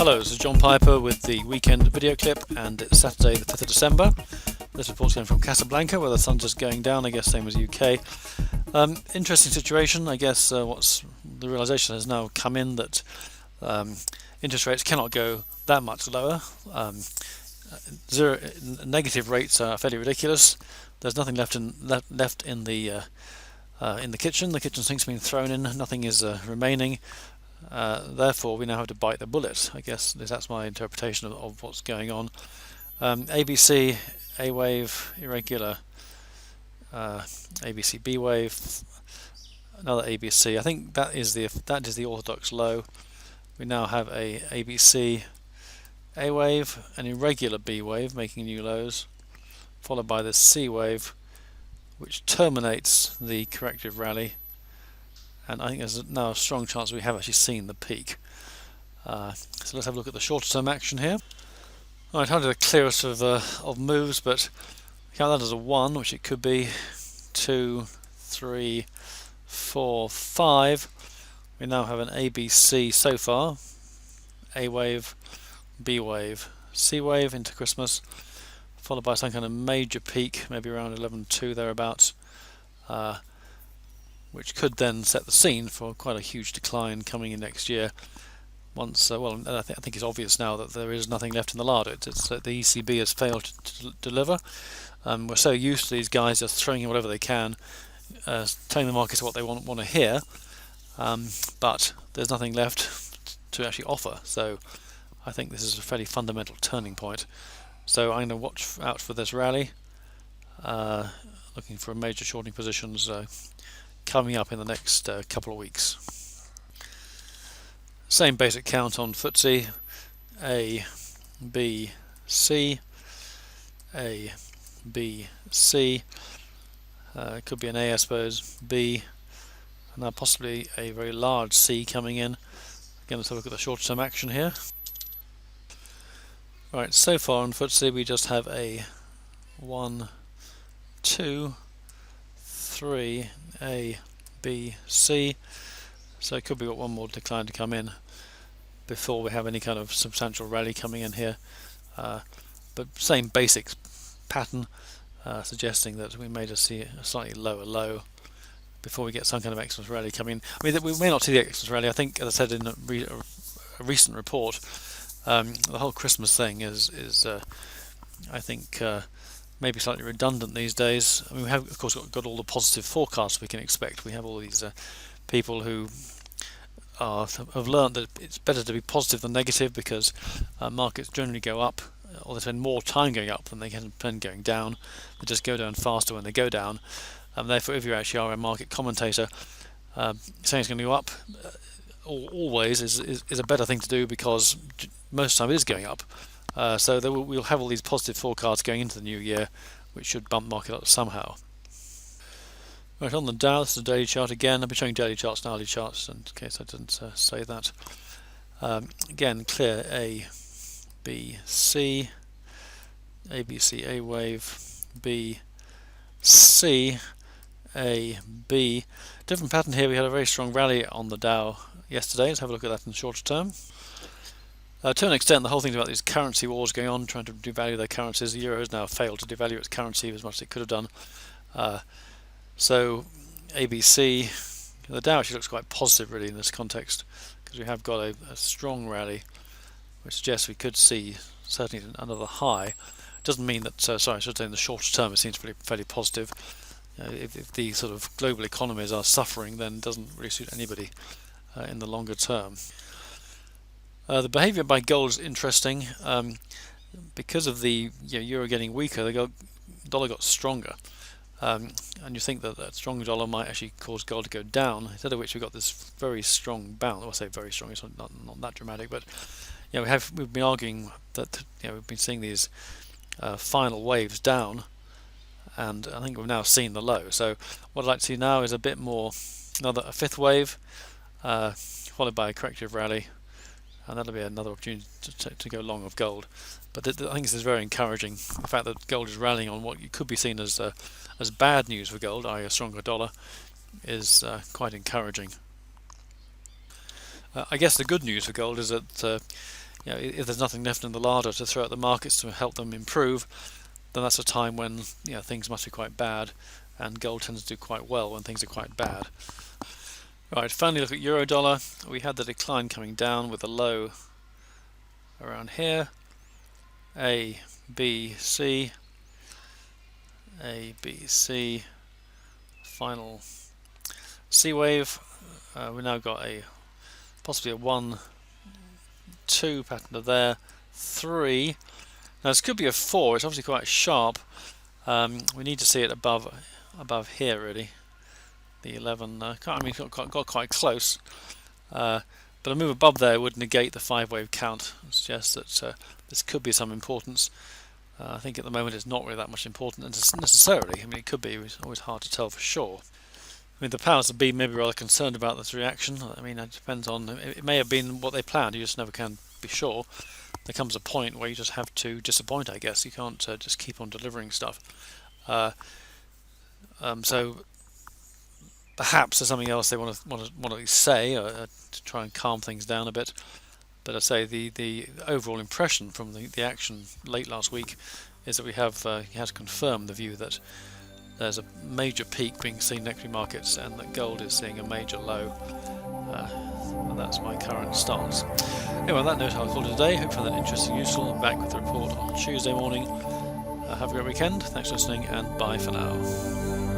Hello, this is John Piper with the weekend video clip, and it's Saturday the 5th of December. This report's coming from Casablanca, where the sun's just going down, I guess same as UK. Interesting situation, I guess. What's the realization has now come in that interest rates cannot go that much lower. Negative rates are fairly ridiculous. There's nothing left in the kitchen. The kitchen sink's been thrown in. Nothing is remaining. Therefore, we now have to bite the bullet. I guess that's my interpretation of what's going on. ABC, A wave, irregular. ABC, B wave, another ABC. I think that is the orthodox low. We now have a ABC, A wave, an irregular B wave making new lows, followed by the C wave, which terminates the corrective rally. And I think there's now a strong chance we have actually seen the peak. So let's have a look at the shorter term action here. Alright, I did the clearest of moves, but count that as a 1, which it could be. 2, 3, 4, 5. We now have an ABC so far. A wave, B wave, C wave into Christmas, followed by some kind of major peak, maybe around 11.2 thereabouts. Which could then set the scene for quite a huge decline coming in next year. Once, I think it's obvious now that there is nothing left in the larder. It's the ECB has failed to deliver. We're so used to these guys just throwing in whatever they can, telling the markets what they want to hear, but there's nothing left to actually offer. So I think this is a fairly fundamental turning point. So I'm going to watch out for this rally, looking for major shorting positions coming up in the next couple of weeks. Same basic count on FTSE: A, B, C, A, B, C. It could be an A, I suppose, B, and now possibly a very large C coming in. Again, let's have a look at the short term action here. Right, so far on FTSE we just have a 1, 2, 3, A, B, C. So it could be got one more decline to come in before we have any kind of substantial rally coming in here. But same basic pattern, suggesting that we may just see a slightly lower low before we get some kind of Xmas rally coming in. I mean, we may not see the Xmas rally. I think, as I said in a recent report, the whole Christmas thing is I think, maybe slightly redundant these days. I mean, we have, of course, got all the positive forecasts we can expect. We have all these people who have learned that it's better to be positive than negative, because markets generally go up, or they spend more time going up than they can spend going down. They just go down faster when they go down. And therefore, if you actually are a market commentator, saying it's going to go up always is a better thing to do, because most of the time it is going up. So we'll have all these positive forecasts going into the new year, which should bump market up somehow. Right, on the Dow, this is the daily chart again. I'll be showing daily charts and hourly charts in case I didn't say that. Again, clear A, B, C, A, B, C, A wave, B, C, A, B. Different pattern here. We had a very strong rally on the Dow yesterday. Let's have a look at that in the shorter term. To an extent, the whole thing about these currency wars going on, trying to devalue their currencies. The euro has now failed to devalue its currency as much as it could have done. So ABC, the Dow actually looks quite positive really in this context, because we have got a strong rally, which suggests we could see certainly another high. Doesn't mean that, sorry, I should say in the shorter term it seems fairly positive. If the sort of global economies are suffering, then it doesn't really suit anybody in the longer term. The behaviour by gold is interesting. Because of the euro getting weaker, the dollar got stronger. And you think that that strong dollar might actually cause gold to go down, instead of which we've got this very strong bounce. I say very strong, it's not that dramatic, but we've been arguing that we've been seeing these final waves down, and I think we've now seen the low. So what I'd like to see now is a bit more, a fifth wave, followed by a corrective rally, and that'll be another opportunity to go long of gold. But I think this is very encouraging. The fact that gold is rallying on what could be seen as bad news for gold, i.e. a stronger dollar, is quite encouraging. I guess the good news for gold is that if there's nothing left in the larder to throw at the markets to help them improve, then that's a time when things must be quite bad, and gold tends to do quite well when things are quite bad. Right, finally look at euro dollar. We had the decline coming down with a low around here. A, B, C, A, B, C, final C wave. We now got possibly a 1, 2 pattern of there, 3. Now this could be a 4. It's obviously quite sharp. We need to see it above here really. The 11. Got quite close. But a move above there would negate the 5-wave count. It suggests that this could be some importance. I think at the moment it's not really that much important necessarily. I mean, it could be. It's always hard to tell for sure. I mean, the powers that be may be rather concerned about this reaction. I mean, it depends on. It may have been what they planned. You just never can be sure. There comes a point where you just have to disappoint. I guess you can't just keep on delivering stuff. So perhaps there's something else they want to say to try and calm things down a bit. But I say the overall impression from the action late last week is that he has confirmed the view that there's a major peak being seen in equity markets and that gold is seeing a major low. And that's my current stance. Anyway, on that note, I'll call it a day. Hope you found that interesting and useful. Back with the report on Tuesday morning. Have a great weekend. Thanks for listening, and bye for now.